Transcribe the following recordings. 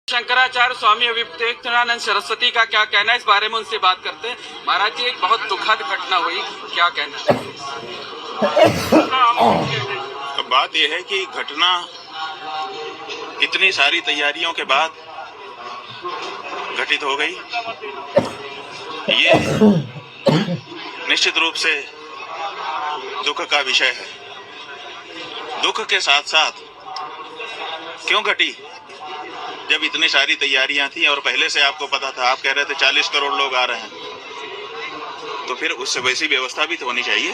शंकराचार्य स्वामी विवेकानंद सरस्वती का क्या कहना है, इस बारे में उनसे बात करते हैं। महाराज जी, एक बहुत दुखद घटना हुई, क्या कहना है? तो बात यह है कि घटना इतनी सारी तैयारियों के बाद घटित हो गई। ये निश्चित रूप से दुख का विषय है। दुख के साथ साथ क्यों घटी, जब इतनी सारी तैयारियां थी और पहले से आपको पता था, आप कह रहे थे 40 करोड़ लोग आ रहे हैं, तो फिर उससे वैसी व्यवस्था भी तो होनी चाहिए।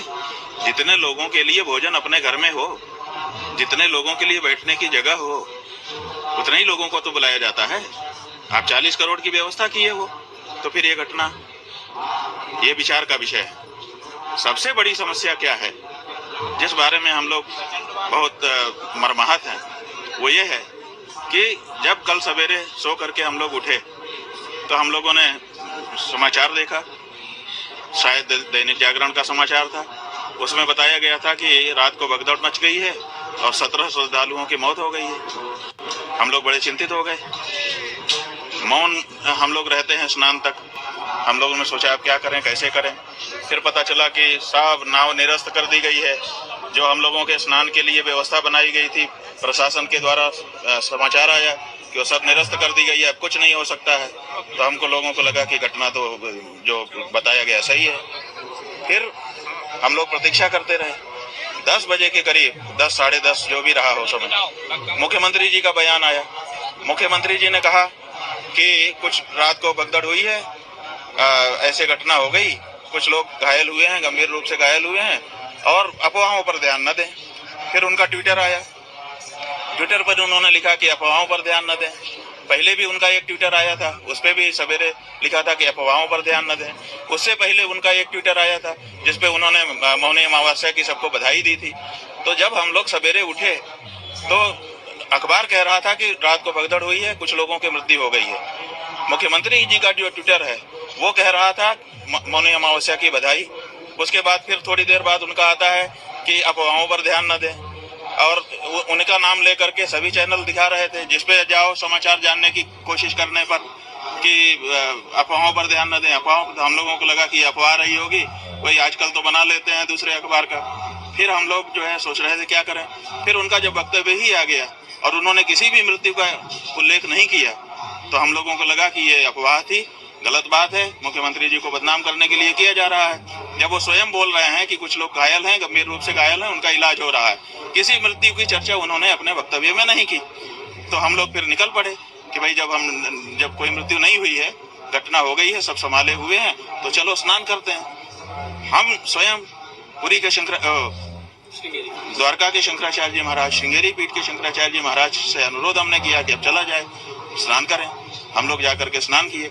जितने लोगों के लिए भोजन अपने घर में हो, जितने लोगों के लिए बैठने की जगह हो, उतने ही लोगों को तो बुलाया जाता है। आप 40 करोड़ की व्यवस्था किए हो, तो फिर ये घटना, ये विचार का विषय है। सबसे बड़ी समस्या क्या है, जिस बारे में हम लोग बहुत मर्माहत हैं, वो ये है कि जब कल सवेरे सो करके हम लोग उठे तो हम लोगों ने समाचार देखा, शायद दैनिक जागरण का समाचार था। उसमें बताया गया था कि रात को भगदड़ मच गई है और 17 श्रद्धालुओं की मौत हो गई है। हम लोग बड़े चिंतित हो गए। मौन हम लोग रहते हैं स्नान तक। हम लोगों ने सोचा अब क्या करें, कैसे करें। फिर पता चला कि सब नाव निरस्त कर दी गई है। जो हम लोगों के स्नान के लिए व्यवस्था बनाई गई थी, प्रशासन के द्वारा समाचार आया कि वो सब निरस्त कर दी गई है, अब कुछ नहीं हो सकता है। तो हमको लोगों को लगा कि घटना तो जो बताया गया सही है। फिर हम लोग प्रतीक्षा करते रहे। 10 बजे के करीब, 10 साढ़े 10 जो भी रहा हो समय, मुख्यमंत्री जी का बयान आया। मुख्यमंत्री जी ने कहा कि कुछ रात को भगदड़ हुई है, ऐसे घटना हो गई, कुछ लोग घायल हुए हैं, गंभीर रूप से घायल हुए हैं, और अफवाहों पर ध्यान न दें। फिर उनका ट्विटर आया। ट्विटर पर उन्होंने लिखा कि अफवाहों पर ध्यान न दें। पहले भी उनका एक ट्विटर आया था, उस पर भी सवेरे लिखा था कि अफवाहों पर ध्यान न दें। उससे पहले उनका एक ट्विटर आया था जिसपे उन्होंने मौनी अमावस्या की सबको बधाई दी थी। तो जब हम लोग सवेरे उठे तो अखबार कह रहा था कि रात को भगदड़ हुई है, कुछ लोगों की मृत्यु हो गई है। मुख्यमंत्री जी का जो ट्विटर है वो कह रहा था मौनी अमावस्या की बधाई। उसके बाद फिर थोड़ी देर बाद उनका आता है कि अफवाहों पर ध्यान न दें, और उनका नाम लेकर के सभी चैनल दिखा रहे थे, जिसपे जाओ समाचार जानने की कोशिश करने पर कि अफवाहों पर ध्यान न दें। अफवाहों, हम लोगों को लगा कि अफवाह रही होगी, कोई आजकल तो बना लेते हैं दूसरे अखबार का। फिर हम लोग जो है सोच रहे थे क्या करें। फिर उनका जब वक्तव्य ही आ गया और उन्होंने किसी भी मृत्यु का उल्लेख नहीं किया, तो हम लोगों को लगा कि ये अफवाह थी, गलत बात है, मुख्यमंत्री जी को बदनाम करने के लिए किया जा रहा है। जब वो स्वयं बोल रहे हैं कि कुछ लोग घायल हैं, गंभीर रूप से घायल हैं, उनका इलाज हो रहा है, किसी मृत्यु की चर्चा उन्होंने अपने वक्तव्य में नहीं की। तो हम लोग फिर निकल पड़े कि भाई जब कोई मृत्यु नहीं हुई है, घटना हो गई है, सब संभाले हुए हैं, तो चलो स्नान करते हैं। हम स्वयं पुरी के द्वारका के शंकराचार्य जी महाराज, श्रृंगेरी पीठ के शंकराचार्य जी महाराज से अनुरोध हमने किया कि अब चला जाए, स्नान करें। हम लोग जाकर के स्नान किए।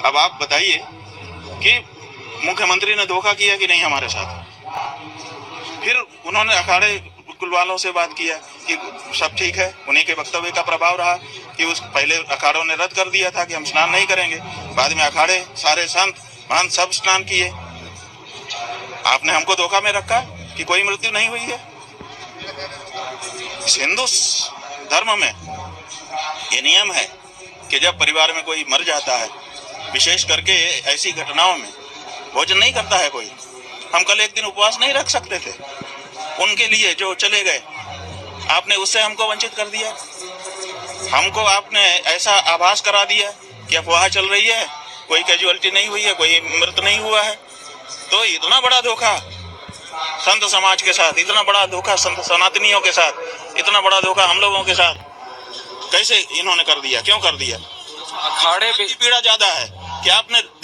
अब आप बताइए कि मुख्यमंत्री ने धोखा किया कि नहीं हमारे साथ। फिर उन्होंने अखाड़े कुल वालों से बात किया कि सब ठीक है। उन्हीं के वक्तव्य का प्रभाव रहा कि उस पहले अखाड़ों ने रद्द कर दिया था कि हम स्नान नहीं करेंगे, बाद में अखाड़े सारे संत महंत सब स्नान किए। आपने हमको धोखा में रखा कि कोई मृत्यु नहीं हुई है। हिंदू धर्म में ये नियम है कि जब परिवार में कोई मर जाता है, विशेष करके ऐसी घटनाओं में भोजन नहीं करता है कोई। हम कल एक दिन उपवास नहीं रख सकते थे उनके लिए जो चले गए, आपने उससे हमको वंचित कर दिया। हमको आपने ऐसा आभास करा दिया कि अफवाह चल रही है, कोई कैजुअलिटी नहीं हुई है, कोई मृत नहीं हुआ है। तो इतना बड़ा धोखा संत समाज के साथ, इतना बड़ा धोखा संत सनातनियों के साथ, इतना बड़ा धोखा हम लोगों के साथ कैसे इन्होंने कर दिया, क्यों कर दिया? अखाड़े पे पीड़ा ज्यादा है कि आपने